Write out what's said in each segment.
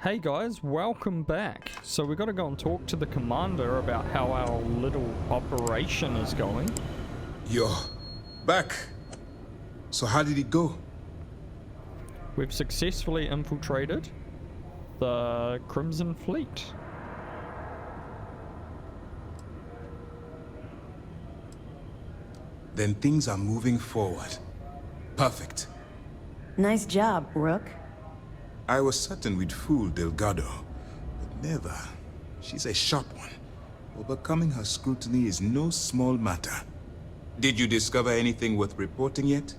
Hey guys, welcome back. So we got to go and talk to the commander about how our little operation is going. You're back. So how did it go? We've successfully infiltrated the Crimson Fleet. Then things are moving forward. Perfect. Nice job, Rook. I was certain we'd fool Delgado, but never. She's a sharp one. Overcoming her scrutiny is no small matter. Did you discover anything worth reporting yet?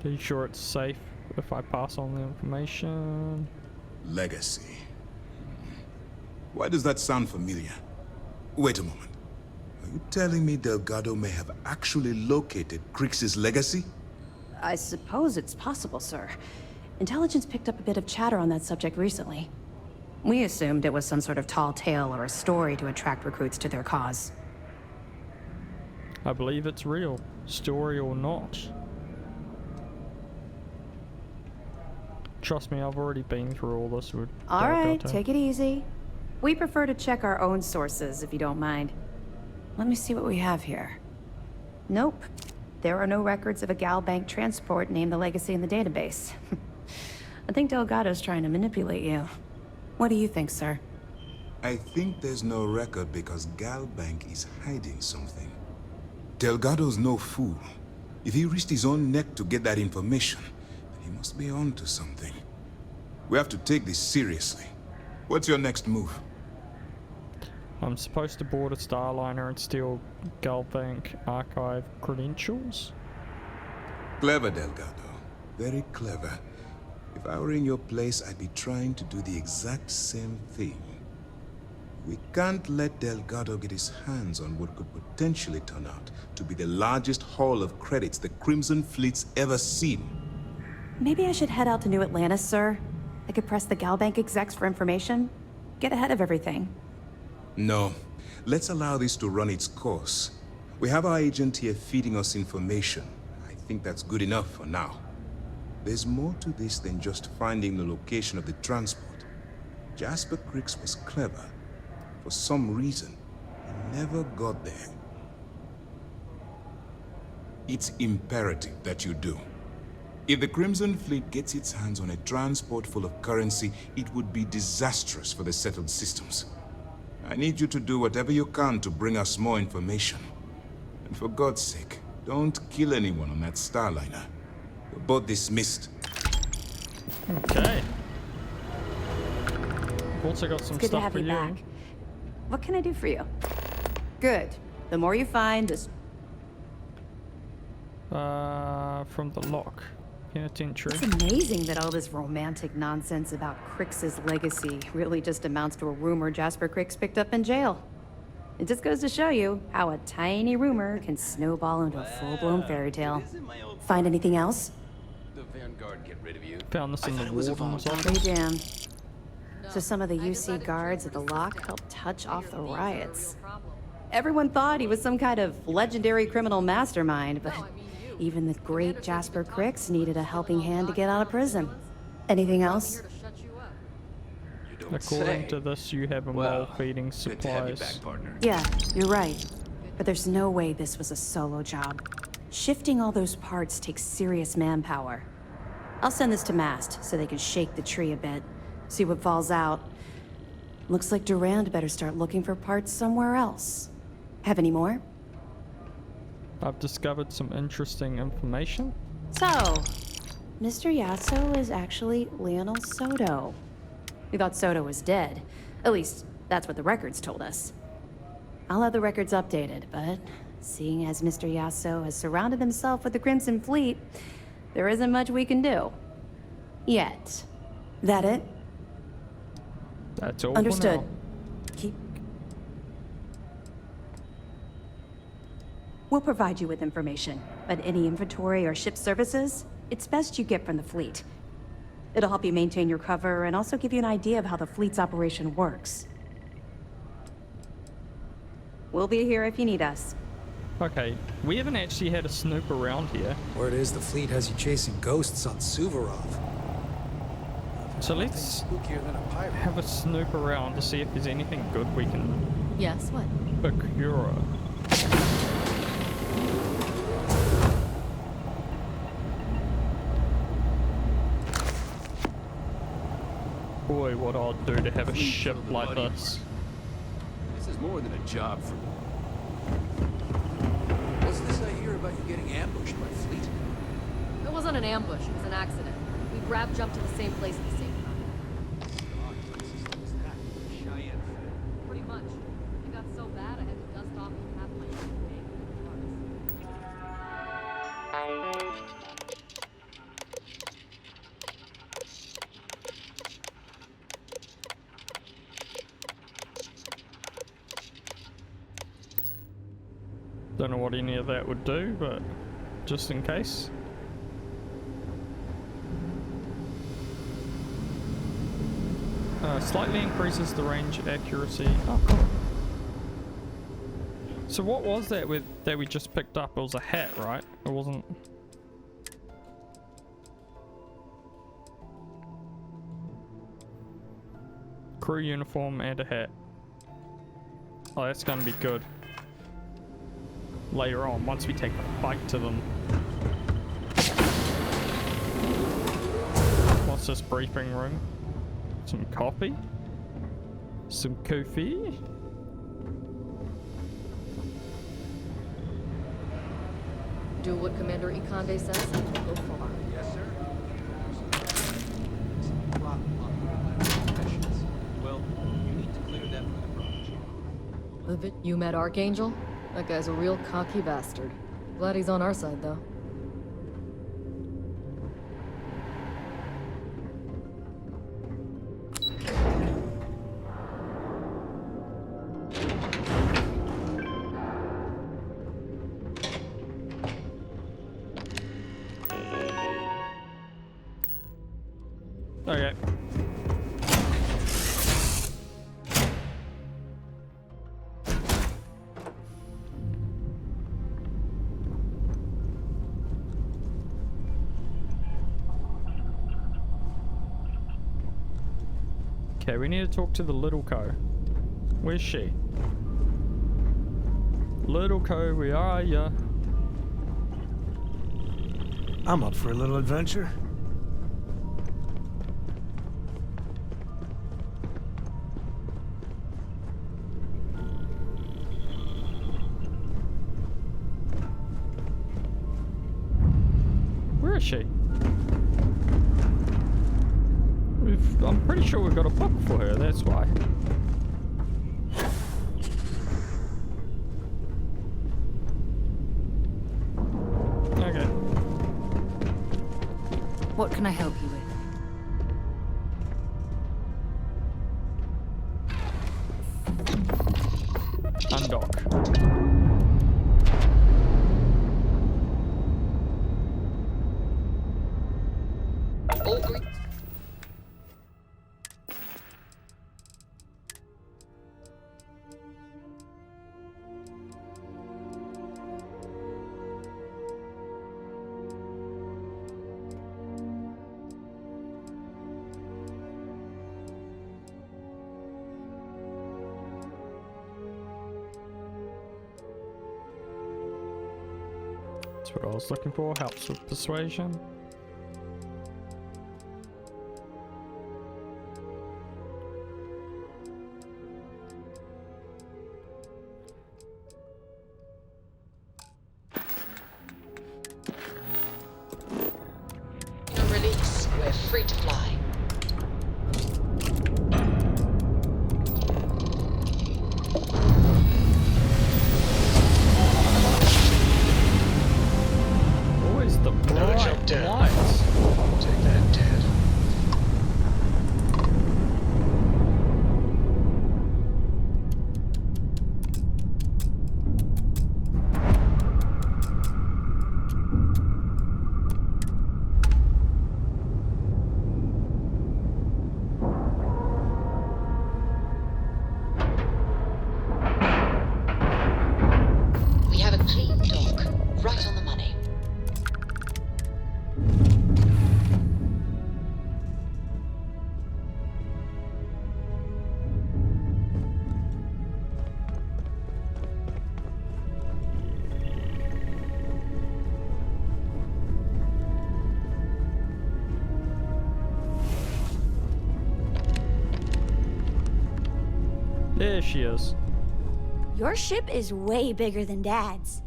Are you sure it's safe if I pass on the information? Legacy. Why does that sound familiar? Wait a moment. Are you telling me Delgado may have actually located Crix's legacy? I suppose it's possible, sir. Intelligence picked up a bit of chatter on that subject recently. We assumed it was some sort of tall tale or a story to attract recruits to their cause. I believe it's real, story or not. Trust me, I've already been through all this with Alright, Delgado. take it easy. We prefer to check our own sources, if you don't mind. Let me see what we have here. Nope. There are no records of a Gal Bank transport named the Legacy in the database. I think Delgado's trying to manipulate you. What do you think, sir? I think there's no record because Gal Bank is hiding something. Delgado's no fool. If he risked his own neck to get that information, then he must be on to something. We have to take this seriously. What's your next move? I'm supposed to board a Starliner and steal Galbank archive credentials. Clever, Delgado. Very clever. If I were in your place, I'd be trying to do the exact same thing. We can't let Delgado get his hands on what could potentially turn out to be the largest haul of credits the Crimson Fleet's ever seen. Maybe I should head out to New Atlantis, sir. I could press the Gal Bank execs for information. Get ahead of everything. No. Let's allow this to run its course. We have our agent here feeding us information. I think that's good enough for now. There's more to this than just finding the location of the transport. Jasper Crix was clever. For some reason, he never got there. It's imperative that you do. If the Crimson Fleet gets its hands on a transport full of currency, it would be disastrous for the settled systems. I need you to do whatever you can to bring us more information. And for God's sake, don't kill anyone on that Starliner. You're both dismissed. Okay. I've also got some It's good to stuff have for you you. back. What can I do for you? Good. The more you find, this... From the lock. Penitentiary. It's amazing that all this romantic nonsense about Crix's legacy really just amounts to a rumor Jasper Crix picked up in jail. It just goes to show you how a tiny rumor can snowball into a full-blown fairy tale. Find anything else? The Vanguard get rid of you. Found this in the warden's office. Pretty damn. So some of the UC guards at the lock helped touch off the riots. Everyone thought he was some kind of legendary criminal mastermind, but even the great Jasper Crix needed a helping hand to get out of prison. Anything else? According to this, you have a mole feeding Good to have you supplies. back, partner. Yeah, you're right. But there's no way this was a solo job. Shifting all those parts takes serious manpower. I'll send this to Mast so they can shake the tree a bit, see what falls out. Looks like Durand better start looking for parts somewhere else. Have any more? I've discovered some interesting information. So, Mr. Yasso is actually Lionel Soto. We thought Soto was dead. At least, that's what the records told us. I'll have the records updated, but seeing as Mr. Yasso has surrounded himself with the Crimson Fleet, there isn't much we can do. Yet. That it? That's all. Understood. For now. Keep... We'll provide you with information, but any inventory or ship services, it's best you get from the fleet. It'll help you maintain your cover and also give you an idea of how the fleet's operation works. We'll be here if you need us. Okay, we haven't actually had a snoop around here. Word is the fleet has you chasing ghosts on Suvorov. So let's Spookier than a pirate. have a snoop around to see if there's anything good we can Yes, what? procure. Boy, what I'd do to have a Fleet ship for the like buddy this. This is more than a job for me. What's this I hear about you getting ambushed by fleet? It wasn't an ambush, it was an accident. We grab jumped to the same place at the same time. Cheyenne. Pretty much. It got so bad I had to dust off half my big parts. Don't know what any of that would do, but just in case. Slightly increases the range accuracy. Oh, cool. So what was that that we just picked up? It was a hat, right? It wasn't. Crew uniform and a hat. Oh, that's gonna be good. Later on, once we take a bike to them. What's this briefing room? Some coffee? Some coffee? Do what Commander Ikande says and go far. Yes, sir. Well, you need to clear that for the project. The bit you met Archangel? That guy's a real cocky bastard. Glad he's on our side, though. Okay. Okay, we need to talk to the little co. Where's she? Little co, where are ya? I'm up for a little adventure. Where is she? I'm pretty sure we've got a book for her, that's why. Okay. What can I help you with? Undock. That's what I was looking for. Helps with persuasion. No release. We're free to fly. Always the Another bright jump down. lights. Take that, Dad. There she is. Your ship is way bigger than Dad's.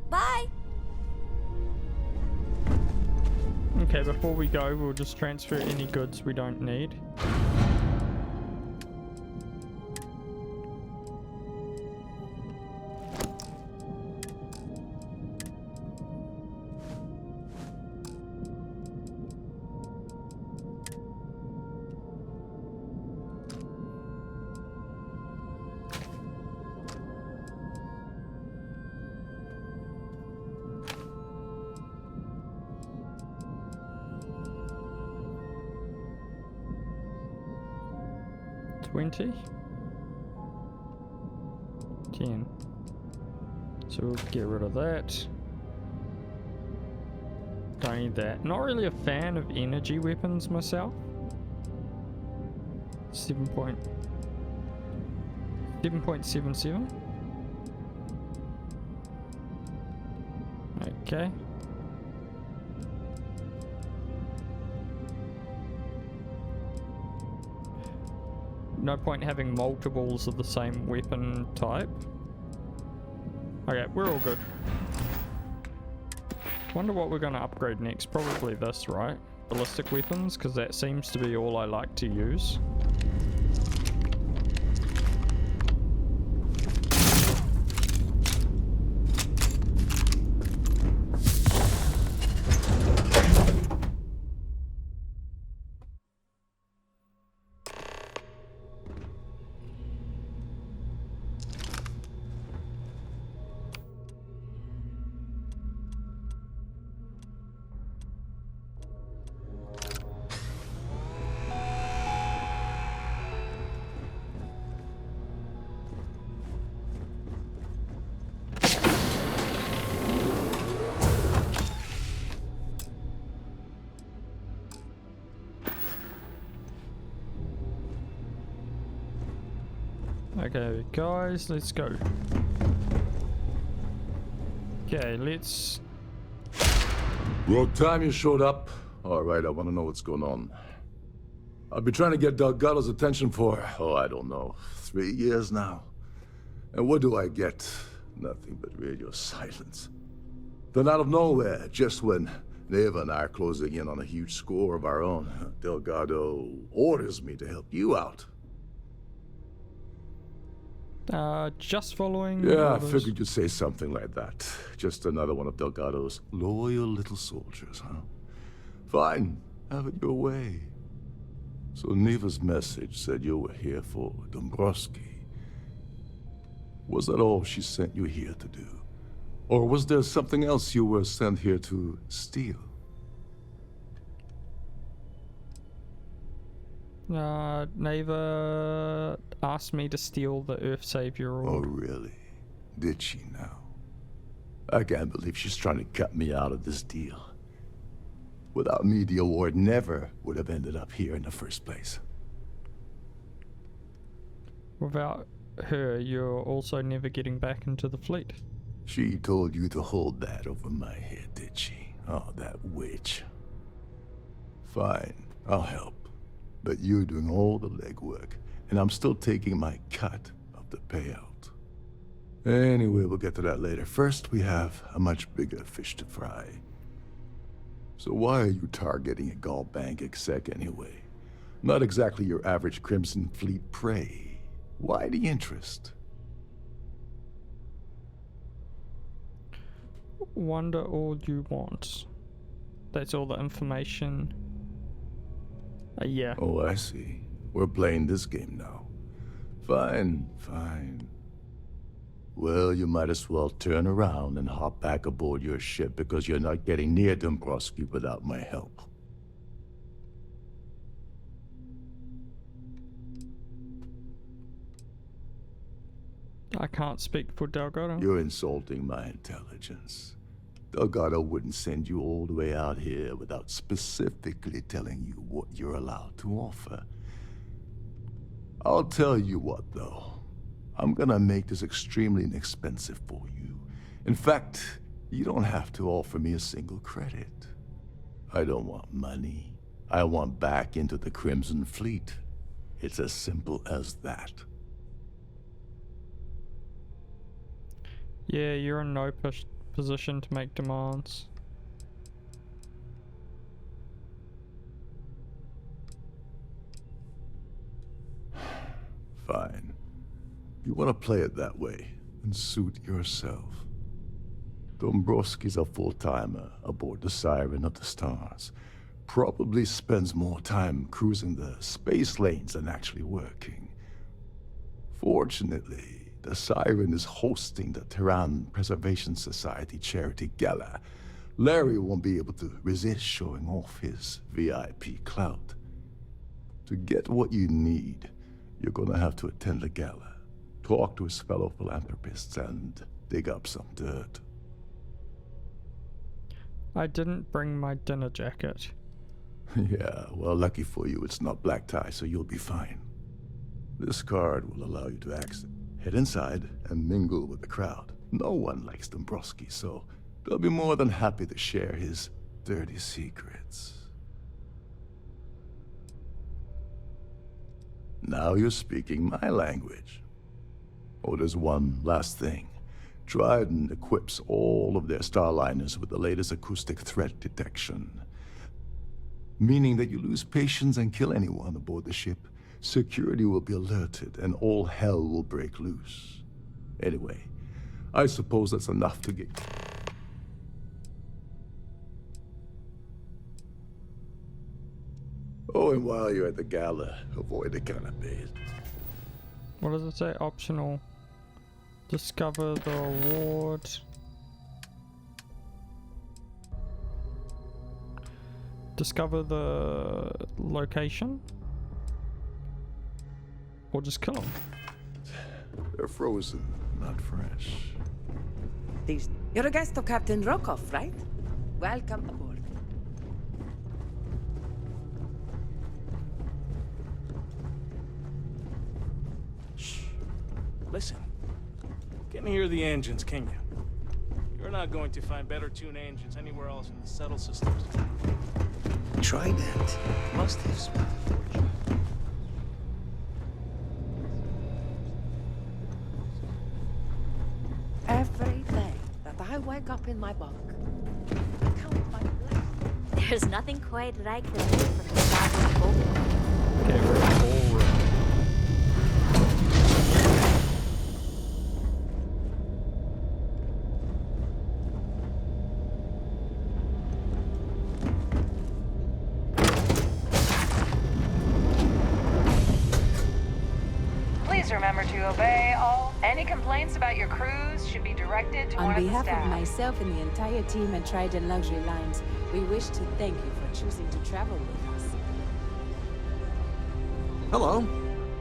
Bye! Okay, before we go, we'll just transfer any goods we don't need. $20. $10. So we'll get rid of that. Don't need that. Not really a fan of energy weapons myself. 7.77. Okay. No point having multiples of the same weapon type. Okay, we're all good. Wonder what we're going to upgrade next. Probably this, right? Ballistic weapons, because that seems to be all I like to use. Okay, guys, let's go. Okay, let's... Broke time you showed up. Alright, I want to know what's going on. I've been trying to get Delgado's attention for, I don't know, 3 years now. And what do I get? Nothing but radio silence. Then out of nowhere, just when Neva and I are closing in on a huge score of our own, Delgado orders me to help you out. Just following... Yeah, I orders. figured you'd say something like that. Just another one of Delgado's loyal little soldiers, huh? Fine, have it your way. So Neva's message said you were here for Dombrowski. Was that all she sent you here to do? Or was there something else you were sent here to steal? Neva asked me to steal the Earth Savior Oh, orb. really? Did she now? I can't believe she's trying to cut me out of this deal. Without me, the award never would have ended up here in the first place. Without her, you're also never getting back into the fleet. She told you to hold that over my head, did she? Oh, that witch. Fine, I'll help. But you're doing all the legwork, and I'm still taking my cut of the payout. Anyway, we'll get to that later. First, we have a much bigger fish to fry. So why are you targeting a Gall Bank exec anyway? Not exactly your average Crimson Fleet prey. Why the interest? Wonder all you want. That's all the information. Yeah. Oh, I see. We're playing this game now. Fine, fine. Well, you might as well turn around and hop back aboard your ship because you're not getting near Dombrowski without my help. I can't speak for Delgado. You're insulting my intelligence. Delgado wouldn't send you all the way out here without specifically telling you what you're allowed to offer. I'll tell you what, though. I'm gonna make this extremely inexpensive for you. In fact, you don't have to offer me a single credit. I don't want money. I want back into the Crimson Fleet. It's as simple as that. Yeah, you're in no position to make demands. Fine. You want to play it that way, and suit yourself. Dombrowski's a full-timer aboard the Siren of the Stars. Probably spends more time cruising the space lanes than actually working. Fortunately, the Siren is hosting the Terran Preservation Society charity gala. Larry won't be able to resist showing off his VIP clout. To get what you need, you're gonna have to attend the gala, talk to his fellow philanthropists, and dig up some dirt. I didn't bring my dinner jacket. Yeah, well, lucky for you, it's not black tie, so you'll be fine. This card will allow you to access. Head inside and mingle with the crowd. No one likes Dombrowski, so they'll be more than happy to share his dirty secrets. Now you're speaking my language. Oh, there's one last thing. Trident equips all of their starliners with the latest acoustic threat detection. Meaning that you lose patience and kill anyone aboard the ship, security will be alerted and all hell will break loose. Anyway, I suppose that's enough to get... Oh, and while you're at the gala, avoid the canapes. What does it say? Optional. Discover the award. Discover the location? Or just kill them? They're frozen, not fresh. You're a guest of Captain Rokoff, right? Welcome aboard. Shh. Listen. Can you hear the engines, can you? You're not going to find better tuned engines anywhere else in the settled systems. Trident must have spent a fortune. Every day that I wake up in my bunk, I count my blessings. There's nothing quite like the view from the Starfield ballroom. Okay, we're in the ballroom. Remember to obey all. Any complaints about your cruise should be directed to one On of the behalf staff. of myself and the entire team at Trident Luxury Lines, we wish to thank you for choosing to travel with us. Hello.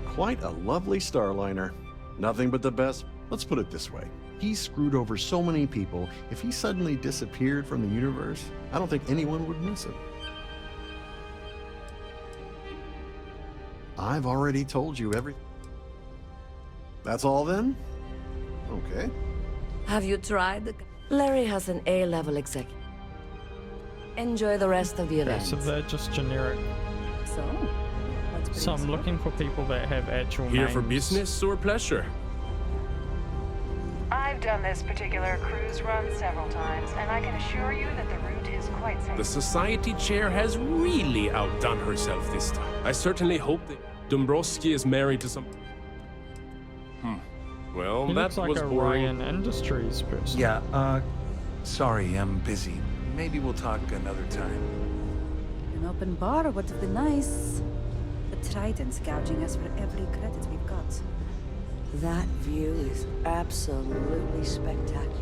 Quite a lovely Starliner. Nothing but the best. Let's put it this way. He screwed over so many people, if he suddenly disappeared from the universe, I don't think anyone would miss him. I've already told you everything. That's all then? Okay. Have you tried? Larry has an A-level executive. Enjoy the rest of the Okay, event. so they're just generic. So, what's So I'm looking for people that have actual Here names. for business or pleasure? I've done this particular cruise run several times, and I can assure you that the route is quite safe. The society chair has really outdone herself this time. I certainly hope that Dombrowski is married to some... Well, He that looks like was a boring. Ryan Industries person. Yeah, sorry, I'm busy. Maybe we'll talk another time. An open bar would have been nice. The Trident's gouging us for every credit we've got. That view is absolutely spectacular.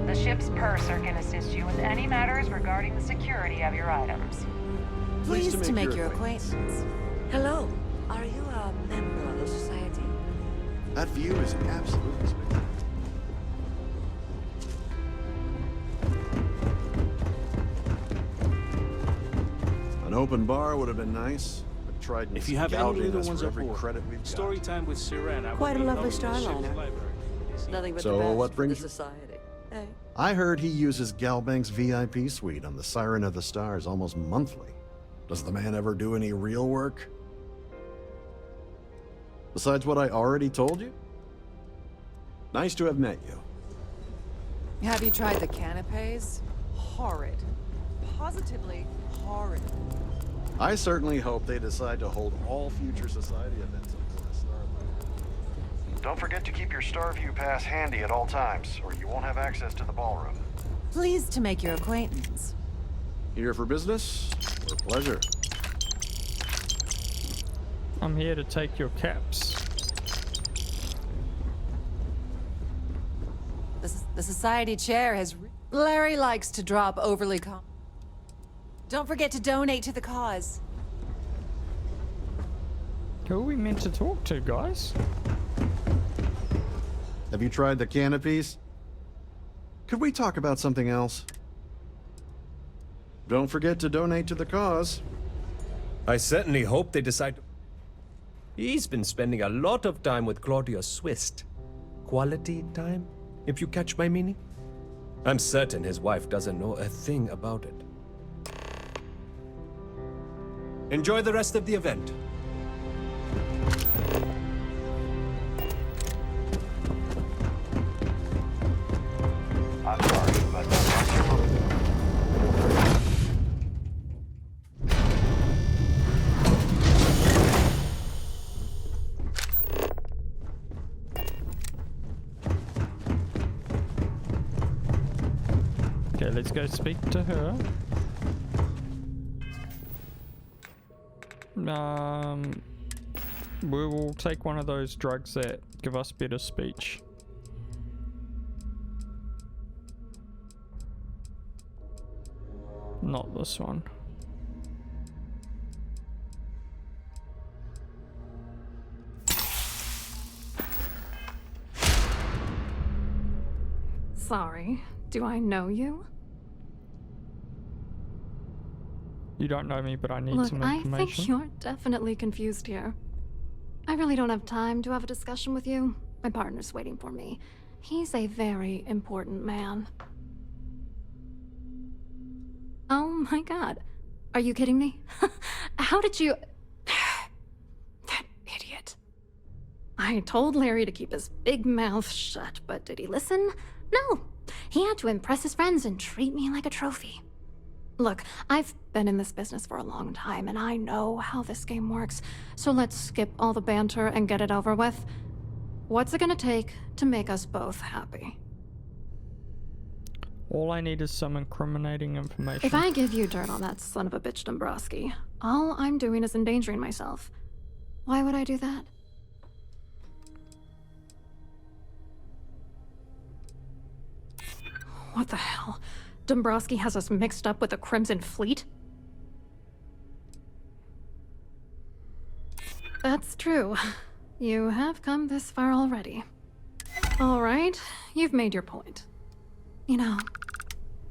The ship's purser can assist you with any matters regarding the security of your items. Pleased to make your acquaintance. Hello. Are you a member of the society? That view is absolutely spectacular. An open bar would have been nice, but Trident's If you have any gouging little us ones for every aboard, credit we've got. story time with Siren. Quite a lovely Starliner. Nothing but So the best what for brings the society. I heard he uses Galbank's VIP suite on the Siren of the Stars almost monthly. Does the man ever do any real work? Besides what I already told you? Nice to have met you. Have you tried the canapes? Horrid. Positively horrid. I certainly hope they decide to hold all future society events on Starfild. Don't forget to keep your Starview pass handy at all times, or you won't have access to the ballroom. Pleased to make your acquaintance. Here for business or pleasure? I'm here to take your caps. The society chair has... Larry likes to drop overly Don't forget to donate to the cause. Who are we meant to talk to, guys? Have you tried the canopies? Could we talk about something else? Don't forget to donate to the cause. I certainly hope they decide to... He's been spending a lot of time with Claudia Swist. Quality time, if you catch my meaning? I'm certain his wife doesn't know a thing about it. Enjoy the rest of the event. I'm sorry, but Okay, let's go speak to her. We will take one of those drugs that give us better speech. Not this one. Sorry, do I know you? You don't know me, but I need Look, some I information. think you're definitely confused here. I really don't have time to have a discussion with you. My partner's waiting for me. He's a very important man. Oh my god. Are you kidding me? How did you... That idiot. I told Larry to keep his big mouth shut, but did he listen? No. He had to impress his friends and treat me like a trophy. Look, I've been in this business for a long time, and I know how this game works, so let's skip all the banter and get it over with. What's it gonna take to make us both happy? All I need is some incriminating information. If I give you dirt on that son of a bitch Dombrowski, all I'm doing is endangering myself. Why would I do that? What the hell? Dombrowski has us mixed up with the Crimson Fleet? That's true. You have come this far already. All right, you've made your point. You know,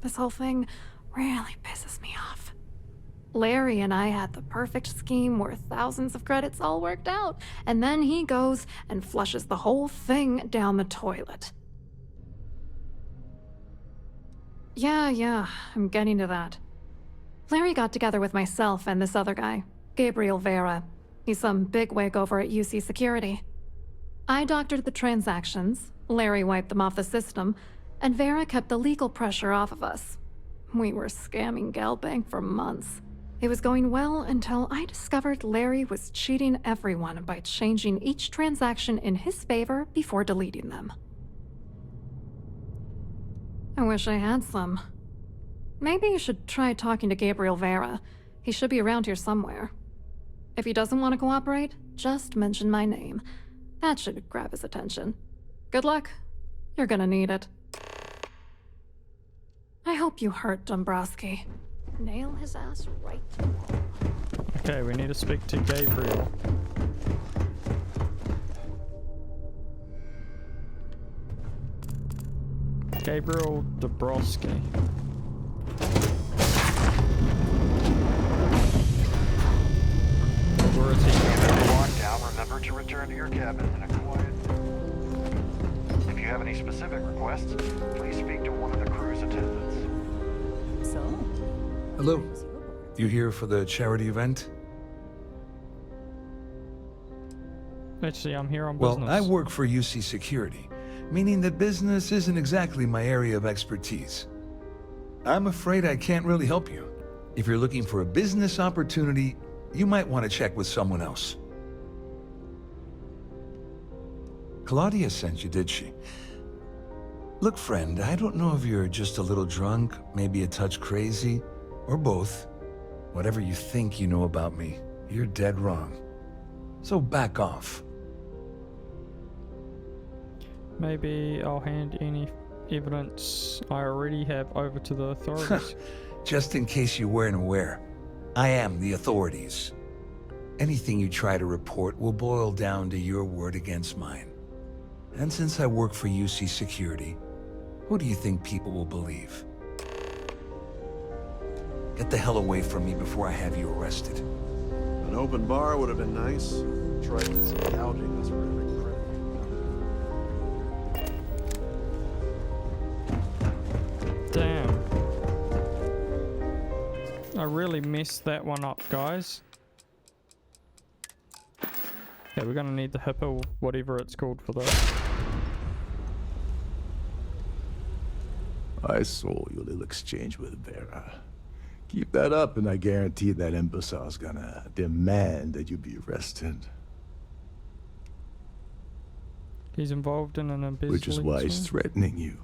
this whole thing really pisses me off. Larry and I had the perfect scheme worth thousands of credits all worked out, and then he goes and flushes the whole thing down the toilet. Yeah, I'm getting to that. Larry got together with myself and this other guy, Gabriel Vera. He's some bigwig over at UC Security. I doctored the transactions, Larry wiped them off the system, and Vera kept the legal pressure off of us. We were scamming Galbank for months. It was going well until I discovered Larry was cheating everyone by changing each transaction in his favor before deleting them. I wish I had some. Maybe you should try talking to Gabriel Vera. He should be around here somewhere. If he doesn't want to cooperate, just mention my name. That should grab his attention. Good luck. You're gonna need it. I hope you hurt Dombrowski. Nail his ass right to the wall. Okay, we need to speak to Gabriel. Gabriel Dombrowski. Where is he? Lockdown, remember to return to your cabin in a quiet... If you have any specific requests, please speak to one of the crew's attendants. So? Hello. You here for the charity event? Actually, I'm here on Well, business. I work for UC Security, meaning that business isn't exactly my area of expertise. I'm afraid I can't really help you. If you're looking for a business opportunity, you might want to check with someone else. Claudia sent you, did she? Look, friend, I don't know if you're just a little drunk, maybe a touch crazy, or both. Whatever you think you know about me, you're dead wrong. So back off. Maybe I'll hand any evidence I already have over to the authorities. Just in case you weren't aware, I am the authorities. Anything you try to report will boil down to your word against mine. And since I work for UC Security, who do you think people will believe? Get the hell away from me before I have you arrested. An open bar would have been nice. Trident's gouging us for every credit. Damn. I really messed that one up, guys. Okay, we're gonna need the hippo, whatever it's called for this. I saw your little exchange with Vera. Keep that up and I guarantee that imbecile's gonna demand that you be arrested. He's involved in an embezzling. Which is why he's threatening you.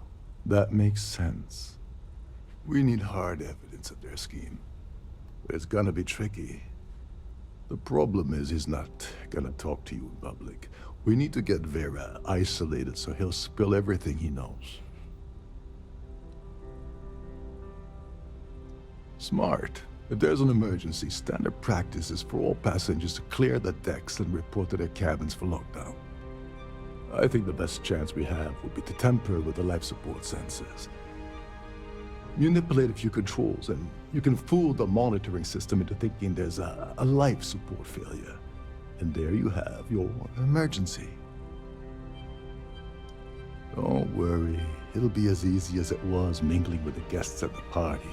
That makes sense. We need hard evidence of their scheme. But it's gonna be tricky. The problem is he's not gonna talk to you in public. We need to get Vera isolated so he'll spill everything he knows. Smart. If there's an emergency, standard practice is for all passengers to clear the decks and report to their cabins for lockdown. I think the best chance we have would be to tamper with the life support sensors. Manipulate a few controls and you can fool the monitoring system into thinking there's a life support failure. And there you have your emergency. Don't worry, it'll be as easy as it was mingling with the guests at the party.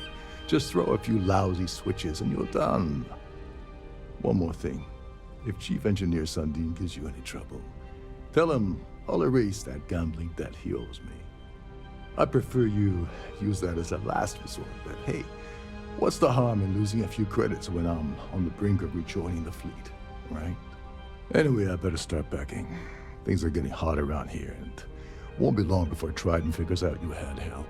Just throw a few lousy switches and you're done. One more thing. If Chief Engineer Sundin gives you any trouble, tell him I'll erase that gambling debt he owes me. I prefer you use that as a last resort, but hey, what's the harm in losing a few credits when I'm on the brink of rejoining the fleet, right? Anyway, I better start packing. Things are getting hot around here, and won't be long before Trident figures out you had help.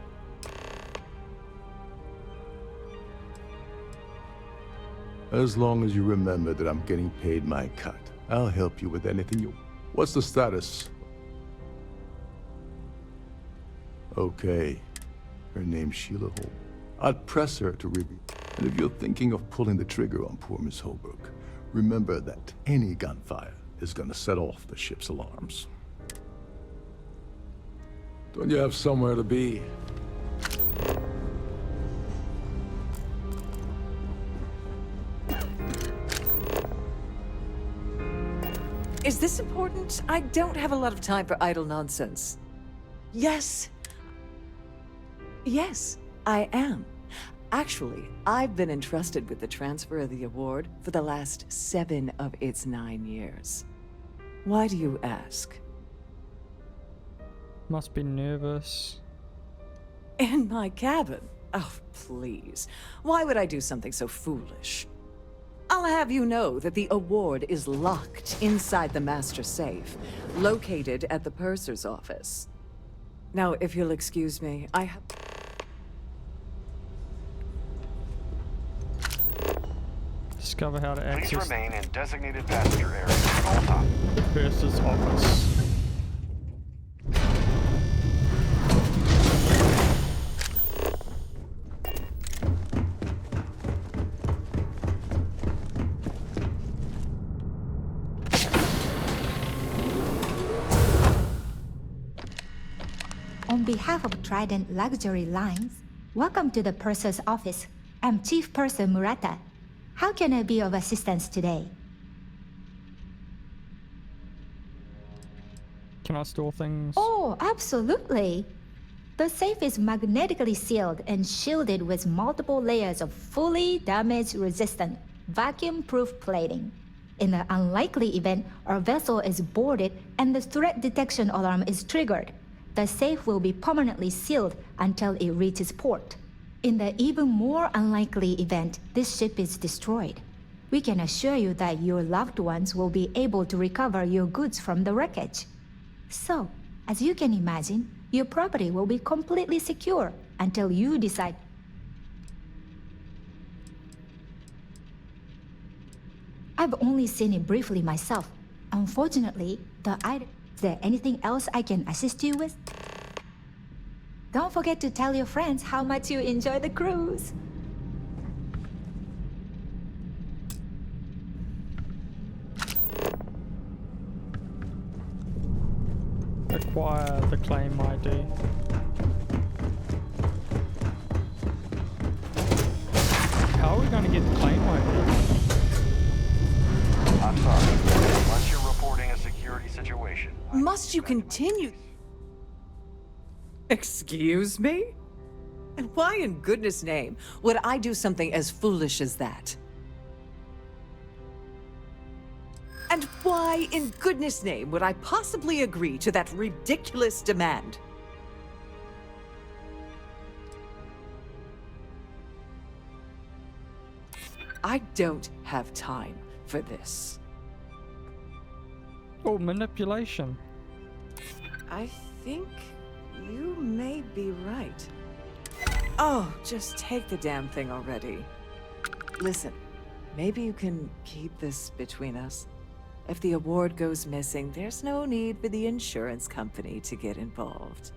As long as you remember that I'm getting paid my cut, I'll help you with anything you... What's the status? Okay. Her name's Sheila Holbrook. I'd press her to review. And if you're thinking of pulling the trigger on poor Miss Holbrook, remember that any gunfire is gonna set off the ship's alarms. Don't you have somewhere to be? Is this important? I don't have a lot of time for idle nonsense. Yes. Yes, I am. Actually, I've been entrusted with the transfer of the award for the last 7 of its 9 years. Why do you ask? Must be nervous. In my cabin? Oh, please. Why would I do something so foolish? I'll have you know that the award is locked inside the master safe, located at the purser's office. Now, if you'll excuse me, I have... Discover how to access... Please remain in designated passenger areas at all times. Purser's office. On behalf of Trident Luxury Lines, welcome to the Purser's office. I'm Chief Purser Murata. How can I be of assistance today? Can I store things? Oh, absolutely. The safe is magnetically sealed and shielded with multiple layers of fully damage-resistant, vacuum-proof plating. In the unlikely event our vessel is boarded and the threat detection alarm is triggered, the safe will be permanently sealed until it reaches port. In the even more unlikely event this ship is destroyed, we can assure you that your loved ones will be able to recover your goods from the wreckage. So, as you can imagine, your property will be completely secure until you decide. I've only seen it briefly myself. Unfortunately, the item... Is there anything else I can assist you with? Don't forget to tell your friends how much you enjoy the cruise. Acquire the claim ID. How are we going to get the claim ID? I'm sorry. Unless you're reporting a security situation. Must you continue? Excuse me? And why in goodness name would I do something as foolish as that? And why in goodness name would I possibly agree to that ridiculous demand? I don't have time for this. Oh, manipulation. I think you may be right. Oh, just take the damn thing already. Listen, maybe you can keep this between us. If the award goes missing, there's no need for the insurance company to get involved.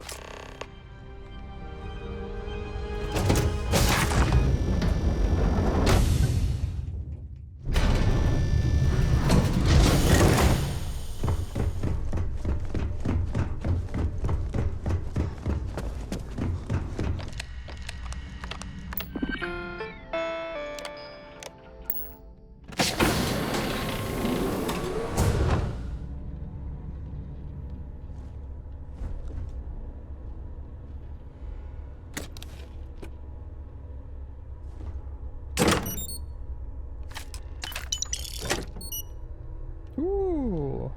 Ooh.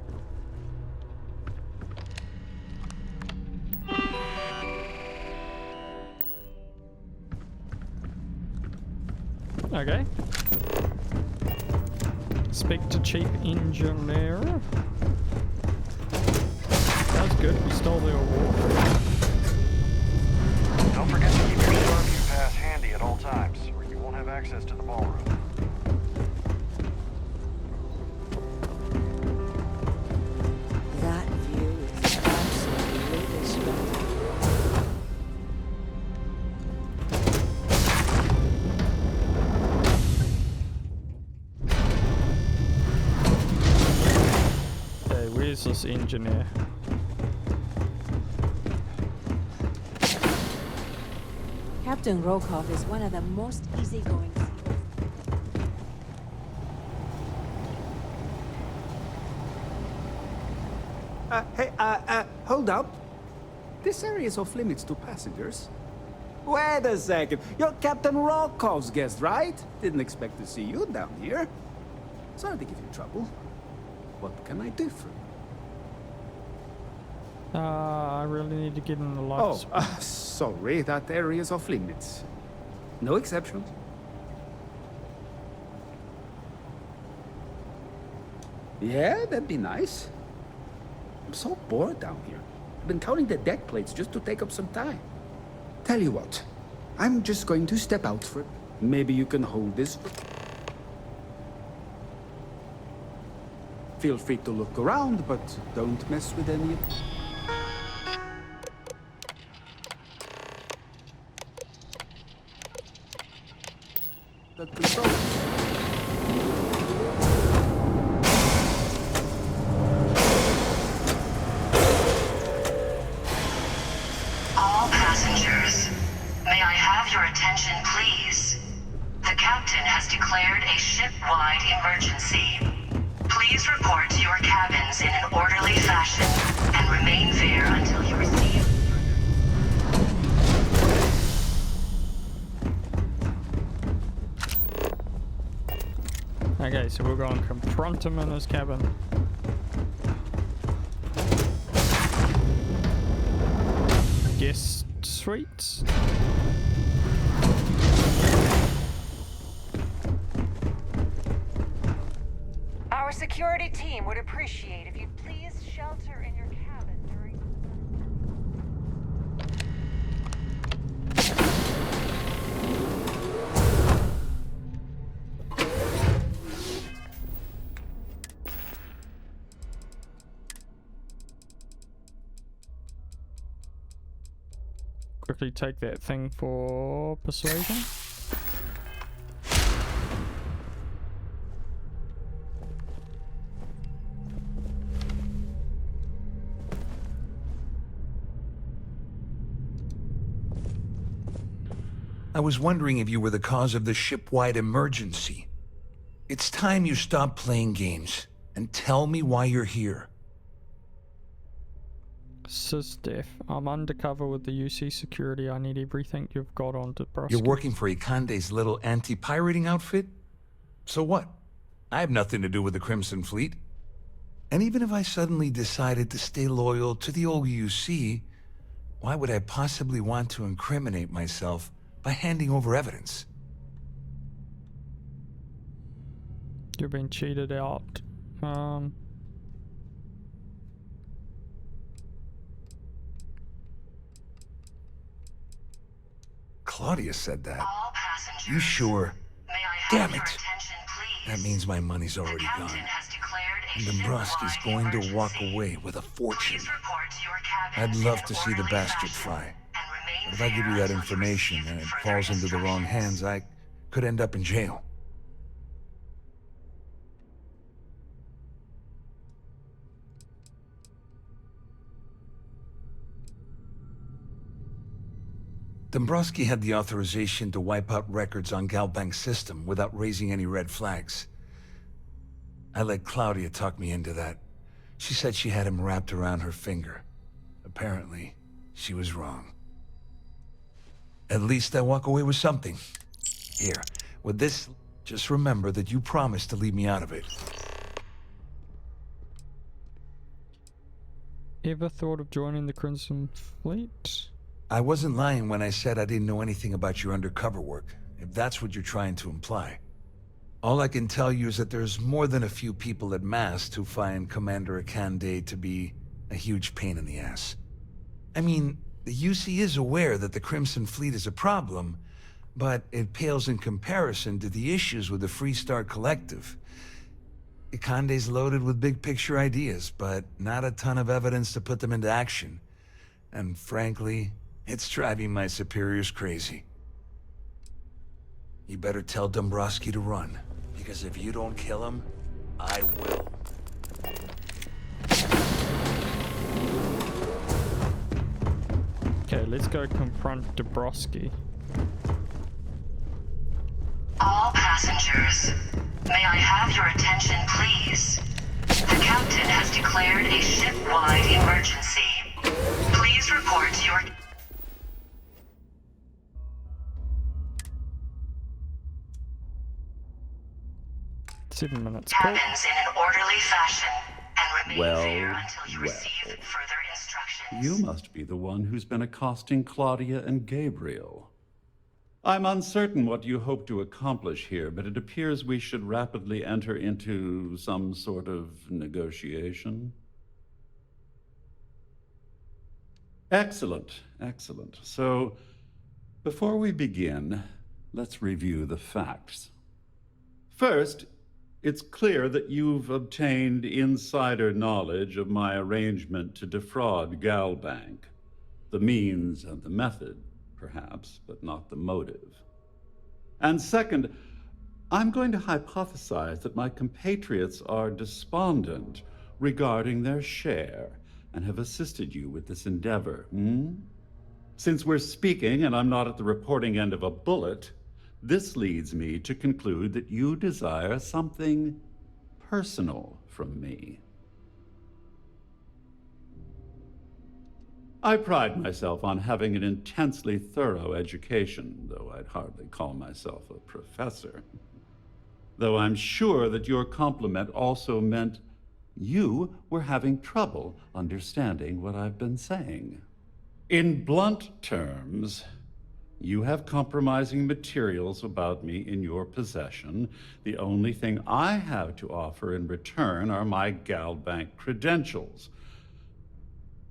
Okay. Speak to Chief Engineer. That's good. We stole the award. Don't forget to keep your Starview pass handy at all times, or you won't have access to the ballroom. That view is absolutely spectacular. Okay, where's this engineer? Captain Rokov is one of the most easygoing seamen. Hey, hold up. This area is off limits to passengers. Wait a second. You're Captain Rokov's guest, right? Didn't expect to see you down here. Sorry to give you trouble. What can I do for you? I really need to get in the lights. Oh, sorry. That area is off limits. No exceptions. Yeah, that'd be nice. I'm so bored down here. I've been counting the deck plates just to take up some time. Tell you what, I'm just going to step out for... Maybe you can hold this for... Feel free to look around, but don't mess with any of... the controls. All passengers, may I have your attention, please? The captain has declared a ship-wide emergency. Please report to your cabins in an orderly fashion and remain there until you receive... Okay, so we'll go and confront him in his cabin. Guest suites? Our security team would appreciate if you'd please shelter in your cabin during... Quickly take that thing for persuasion. I was wondering if you were the cause of the ship-wide emergency. It's time you stop playing games and tell me why you're here. SysDef, I'm undercover with the UC security. I need everything you've got on Dabrowski. You're working for Ikande's little anti-pirating outfit? So what? I have nothing to do with the Crimson Fleet. And even if I suddenly decided to stay loyal to the old UC, why would I possibly want to incriminate myself by handing over evidence? You've been cheated out. Claudia said that. You sure? Damn it! That means my money's already gone. And Dombrowski's going to walk away with a fortune. I'd love to see the bastard fry. But if I give you that information and it falls into the wrong hands, I could end up in jail. Dombrowski had the authorization to wipe out records on Galbank's system without raising any red flags. I let Claudia talk me into that. She said she had him wrapped around her finger. Apparently, she was wrong. At least I walk away with something. Here, with this, just remember that you promised to leave me out of it. Ever thought of joining the Crimson Fleet? I wasn't lying when I said I didn't know anything about your undercover work, if that's what you're trying to imply. All I can tell you is that there's more than a few people at Mast who find Commander Ikande to be a huge pain in the ass. I mean, the UC is aware that the Crimson Fleet is a problem, but it pales in comparison to the issues with the Freestar Collective. Ikande's loaded with big-picture ideas, but not a ton of evidence to put them into action. And frankly, it's driving my superiors crazy. You better tell Dombrowski to run, because if you don't kill him, I will. Okay, let's go confront Dabrowski. All passengers, may I have your attention, please? The captain has declared a ship-wide emergency. Please report to your... 7 minutes. Cabins in an orderly fashion and remain there until you receive further instructions. You must be the one who's been accosting Claudia and Gabriel. I'm uncertain what you hope to accomplish here, but it appears we should rapidly enter into some sort of negotiation. Excellent, excellent. So, before we begin, let's review the facts. First, it's clear that you've obtained insider knowledge of my arrangement to defraud Galbank. The means and the method, perhaps, but not the motive. And second, I'm going to hypothesize that my compatriots are despondent regarding their share and have assisted you with this endeavor. Since we're speaking and I'm not at the reporting end of a bullet, this leads me to conclude that you desire something personal from me. I pride myself on having an intensely thorough education, though I'd hardly call myself a professor. Though I'm sure that your compliment also meant you were having trouble understanding what I've been saying. In blunt terms, you have compromising materials about me in your possession. The only thing I have to offer in return are my Galbank credentials.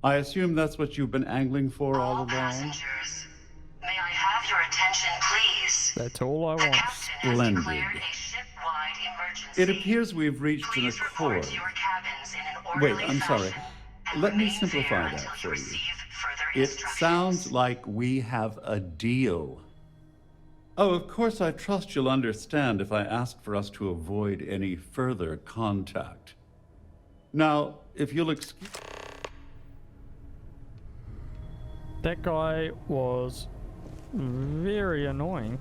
I assume that's what you've been angling for all along? Passengers, may I have your attention, please? That's all I want. Splendid. Declared a ship-wide emergency. It appears we've reached an accord. To your cabins in an Wait, orderly I'm sorry. fashion, Let me simplify that for you. It sounds like we have a deal. Oh, of course, I trust you'll understand if I ask for us to avoid any further contact. Now, if you'll excuse... That guy was very annoying.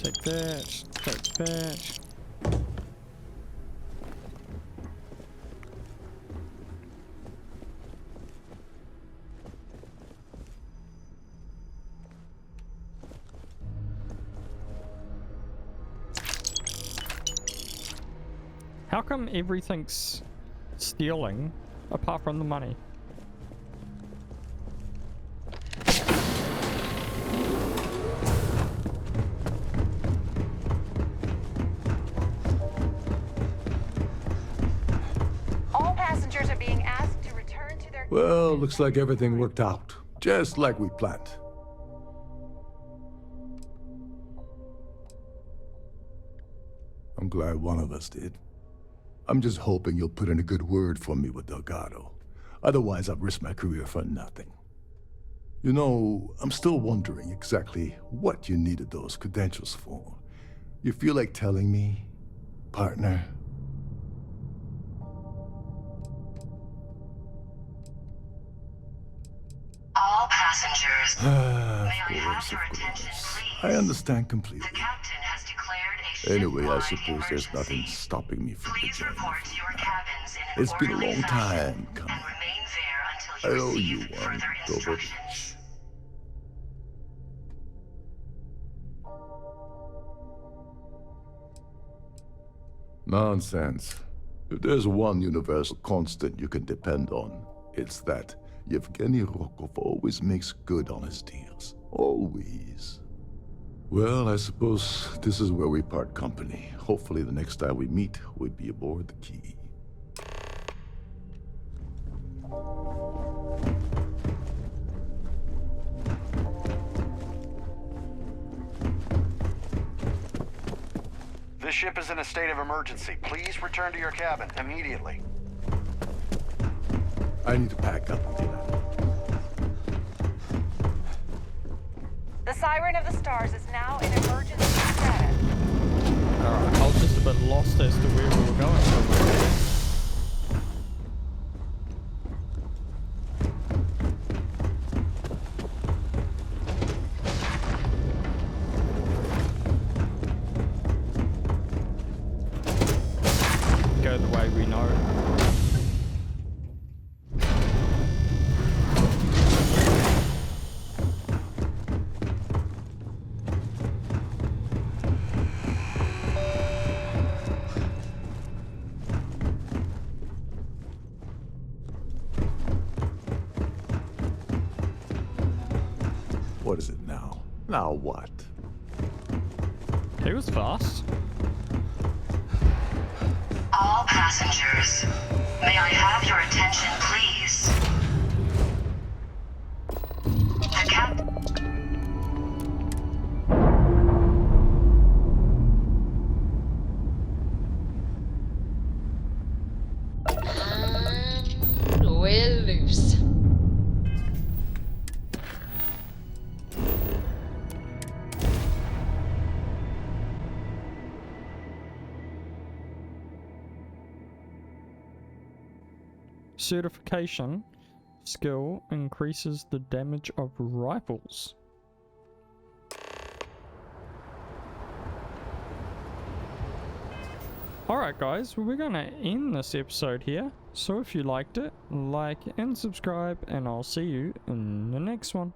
Take that, take that. How come everything's stealing apart from the money? All passengers are being asked to return to their... Well, looks like everything worked out, just like we planned. I'm glad one of us did. I'm just hoping you'll put in a good word for me with Delgado. Otherwise, I've risked my career for nothing. You know, I'm still wondering exactly what you needed those credentials for. You feel like telling me, partner? All passengers, may I have your attention, please? I understand completely. The captain has declared a ship-wide Anyway, I suppose emergency. there's nothing stopping me from the Please journey. report to your cabins in an It's been a orderly long fashion time coming. and remain there I until you owe you receive one, further Dover. instructions. Nonsense. If there's one universal constant you can depend on, it's that Yevgeny Rokov always makes good on his deals. Always. Well, I suppose this is where we part company. Hopefully the next time we meet, we'll be aboard the Key. This ship is in a state of emergency. Please return to your cabin immediately. I need to pack up. The Siren of the Stars is now in emergency status. Alright, I was just a bit lost as to where we were going somewhere. Go the way we know. What is it now? Now what? He was fast. All passengers, may I have your attention, please? The captain... We're loose. Certification skill increases the damage of rifles. Alright guys, well, we're gonna end this episode here. So if you liked it, like and subscribe, and I'll see you in the next one.